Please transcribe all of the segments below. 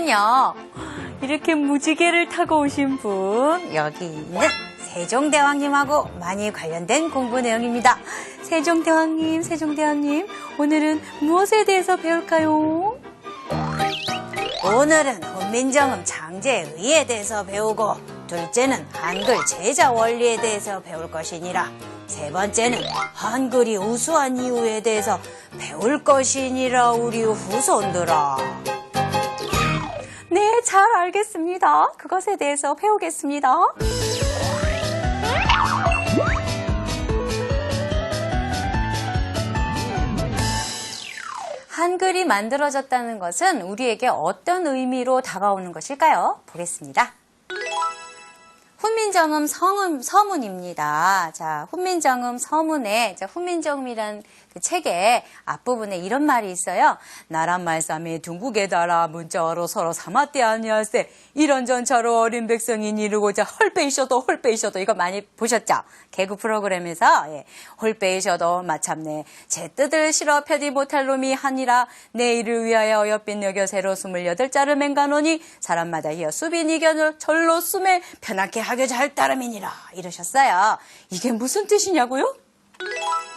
오늘은요, 이렇게 무지개를 타고 오신 분, 여기 있는 세종대왕님하고 많이 관련된 공부 내용입니다. 세종대왕님, 오늘은 무엇에 대해서 배울까요? 오늘은 훈민정음 창제의에 대해서 배우고, 둘째는 한글 제자 원리에 대해서 배울 것이니라. 세 번째는 한글이 우수한 이유에 대해서 배울 것이니라, 우리 후손들아. 네, 잘 알겠습니다. 그것에 대해서 배우겠습니다. 한글이 만들어졌다는 것은 우리에게 어떤 의미로 다가오는 것일까요? 보겠습니다. 훈민정음 서문입니다. 자, 훈민정음 서문에, 훈민정음이란 그 책의 앞부분에 이런 말이 있어요. 나란 말씀에 둥국에 달아 문자어로 서로 삼았대 아니하세. 이런 전차로 어린 백성이 이르고자 헐빼이셔도 이거 많이 보셨죠? 개그 프로그램에서 헐빼이셔도 마참내 제 뜻을 실어 펴지 못할 놈이 하니라. 내일을 위하여 어여빛 여겨 새로 28자를 맹가노니 사람마다 이어 수빈 이견을 절로 숨에 편하게 하게 잘 따름이니라, 이러셨어요. 이게 무슨 뜻이냐고요?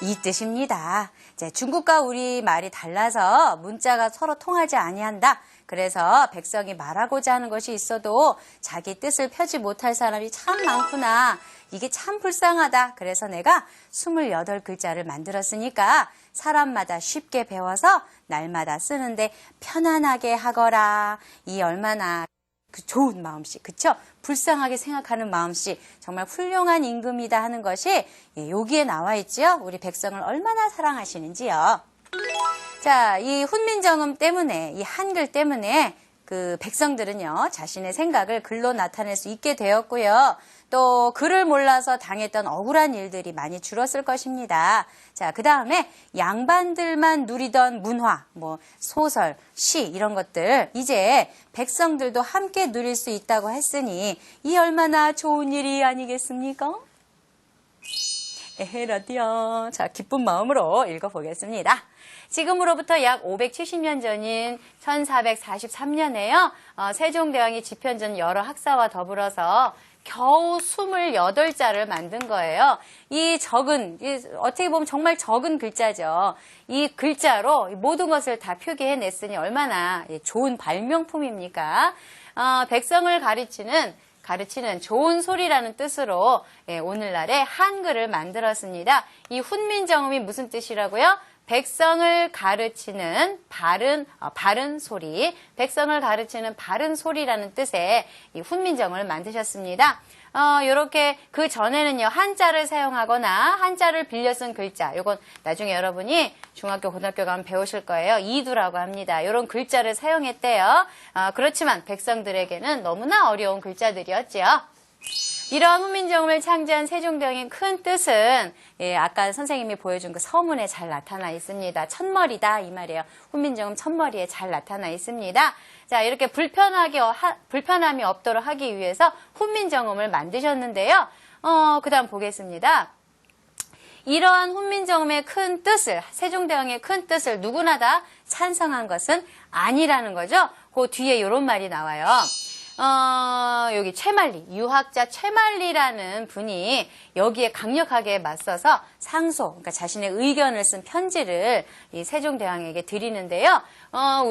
이 뜻입니다. 이제 중국과 우리 말이 달라서 문자가 서로 통하지 아니한다. 그래서 백성이 말하고자 하는 것이 있어도 자기 뜻을 펴지 못할 사람이 참 많구나. 이게 참 불쌍하다. 그래서 내가 28글자를 만들었으니까 사람마다 쉽게 배워서 날마다 쓰는데 편안하게 하거라. 이 얼마나 그 좋은 마음씨, 그쵸? 불쌍하게 생각하는 마음씨, 정말 훌륭한 임금이다 하는 것이 여기에 나와 있죠. 우리 백성을 얼마나 사랑하시는지요. 자, 이 훈민정음 때문에, 이 한글 때문에 그 백성들은요, 자신의 생각을 글로 나타낼 수 있게 되었고요. 또 글을 몰라서 당했던 억울한 일들이 많이 줄었을 것입니다. 자, 그 다음에 양반들만 누리던 문화, 소설, 시 이런 것들 이제 백성들도 함께 누릴 수 있다고 했으니 이 얼마나 좋은 일이 아니겠습니까? 에헤라디야. 자, 기쁜 마음으로 읽어보겠습니다. 지금으로부터 약 570년 전인 1443년에요. 세종대왕이 집현전 여러 학사와 더불어서 겨우 28자를 만든 거예요. 이 적은, 어떻게 보면 정말 적은 글자죠. 이 글자로 모든 것을 다 표기해냈으니 얼마나 좋은 발명품입니까? 백성을 가르치는 좋은 소리라는 뜻으로 오늘날의 한글을 만들었습니다. 이 훈민정음이 무슨 뜻이라고요? 백성을 가르치는 바른 소리, 백성을 가르치는 바른 소리라는 뜻의 이 훈민정음을 만드셨습니다. 요렇게 그 전에는요, 한자를 사용하거나 한자를 빌려 쓴 글자, 요건 나중에 여러분이 중학교, 고등학교 가면 배우실 거예요. 이두라고 합니다. 요런 글자를 사용했대요. 그렇지만 백성들에게는 너무나 어려운 글자들이었죠. 이러한 훈민정음을 창제한 세종대왕의 큰 뜻은 아까 선생님이 보여준 그 서문에 잘 나타나 있습니다. 첫머리다 이 말이에요. 훈민정음 첫머리에 잘 나타나 있습니다. 자, 이렇게 불편함이 없도록 하기 위해서 훈민정음을 만드셨는데요. 그 다음 보겠습니다. 이러한 훈민정음의 큰 뜻을, 세종대왕의 큰 뜻을 누구나 다 찬성한 것은 아니라는 거죠. 그 뒤에 이런 말이 나와요. 여기 최만리, 유학자 최만리라는 분이 여기에 강력하게 맞서서 상소, 그러니까 자신의 의견을 쓴 편지를 이 세종대왕에게 드리는데요.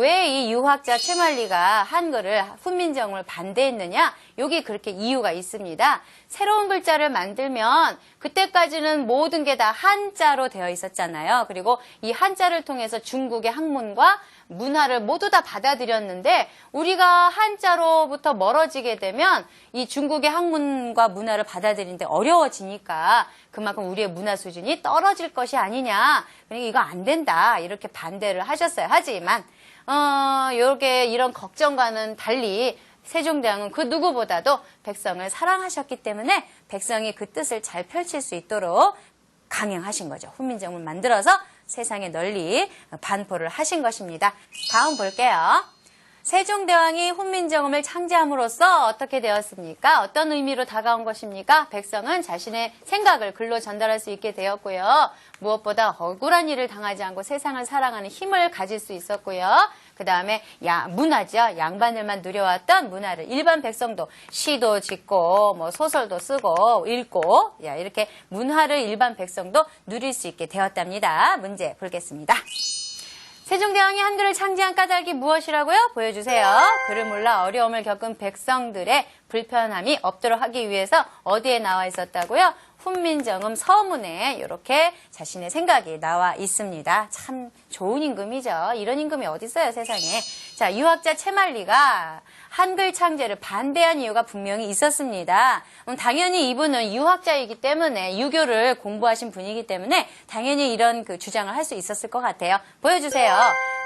왜 이 유학자 최만리가 한글을, 훈민정음을 반대했느냐? 여기 그렇게 이유가 있습니다. 새로운 글자를 만들면 그때까지는 모든 게 다 한자로 되어 있었잖아요. 그리고 이 한자를 통해서 중국의 학문과 문화를 모두 다 받아들였는데 우리가 한자로부터 멀어지게 되면 이 중국의 학문과 문화를 받아들이는데 어려워지니까 그만큼 우리의 문화 수준이 떨어질 것이 아니냐. 그러니까 이거 안 된다. 이렇게 반대를 하셨어요. 하지만 이런 걱정과는 달리 세종대왕은 그 누구보다도 백성을 사랑하셨기 때문에 백성이 그 뜻을 잘 펼칠 수 있도록 강행하신 거죠. 훈민정음을 만들어서 세상에 널리 반포를 하신 것입니다. 다음 볼게요. 세종대왕이 훈민정음을 창제함으로써 어떻게 되었습니까? 어떤 의미로 다가온 것입니까? 백성은 자신의 생각을 글로 전달할 수 있게 되었고요. 무엇보다 억울한 일을 당하지 않고 세상을 사랑하는 힘을 가질 수 있었고요. 그 다음에 문화죠. 양반들만 누려왔던 문화를 일반 백성도 시도 짓고 뭐 소설도 쓰고 읽고 이렇게 문화를 일반 백성도 누릴 수 있게 되었답니다. 문제 풀겠습니다. 세종대왕이 한글을 창제한 까닭이 무엇이라고요? 보여주세요. 글을 몰라 어려움을 겪은 백성들의 불편함이 없도록 하기 위해서 어디에 나와 있었다고요? 훈민정음 서문에 이렇게 자신의 생각이 나와 있습니다. 참 좋은 임금이죠. 이런 임금이 어디 있어요, 세상에. 자, 유학자 채말리가 한글 창제를 반대한 이유가 분명히 있었습니다. 당연히 이분은 유학자이기 때문에 유교를 공부하신 분이기 때문에 당연히 이런 주장을 할 수 있었을 것 같아요. 보여주세요.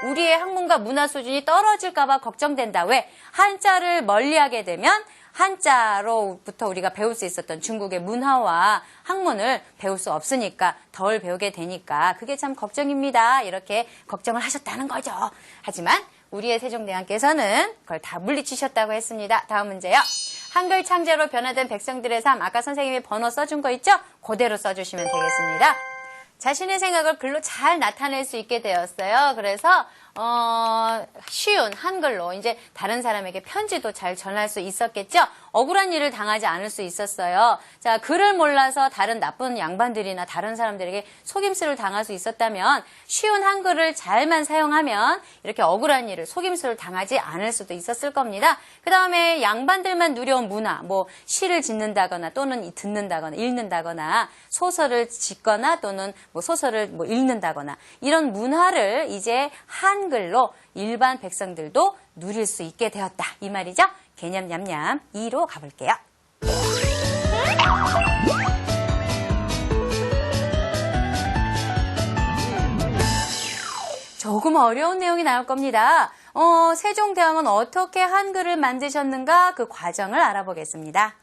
우리의 학문과 문화 수준이 떨어질까 봐 걱정된다. 왜? 한자를 멀리하게 되면 한자로부터 우리가 배울 수 있었던 중국의 문화와 학문을 배울 수 없으니까 덜 배우게 되니까 그게 참 걱정입니다. 이렇게 걱정을 하셨다는 거죠. 하지만 우리의 세종대왕께서는 그걸 다 물리치셨다고 했습니다. 다음 문제요. 한글 창제로 변화된 백성들의 삶, 아까 선생님이 번호 써준 거 있죠? 그대로 써주시면 되겠습니다. 자신의 생각을 글로 잘 나타낼 수 있게 되었어요. 그래서 쉬운 한글로 이제 다른 사람에게 편지도 잘 전할 수 있었겠죠. 억울한 일을 당하지 않을 수 있었어요. 자, 글을 몰라서 다른 나쁜 양반들이나 다른 사람들에게 속임수를 당할 수 있었다면 쉬운 한글을 잘만 사용하면 이렇게 억울한 일을 속임수를 당하지 않을 수도 있었을 겁니다. 그 다음에 양반들만 누려온 문화, 뭐 시를 짓는다거나 또는 듣는다거나 읽는다거나 소설을 짓거나 또는 뭐 소설을 읽는다거나 이런 문화를 이제 한글로 일반 백성들도 누릴 수 있게 되었다. 이 말이죠. 개념 냠냠 2로 가볼게요. 조금 어려운 내용이 나올 겁니다. 세종대왕은 어떻게 한글을 만드셨는가 그 과정을 알아보겠습니다.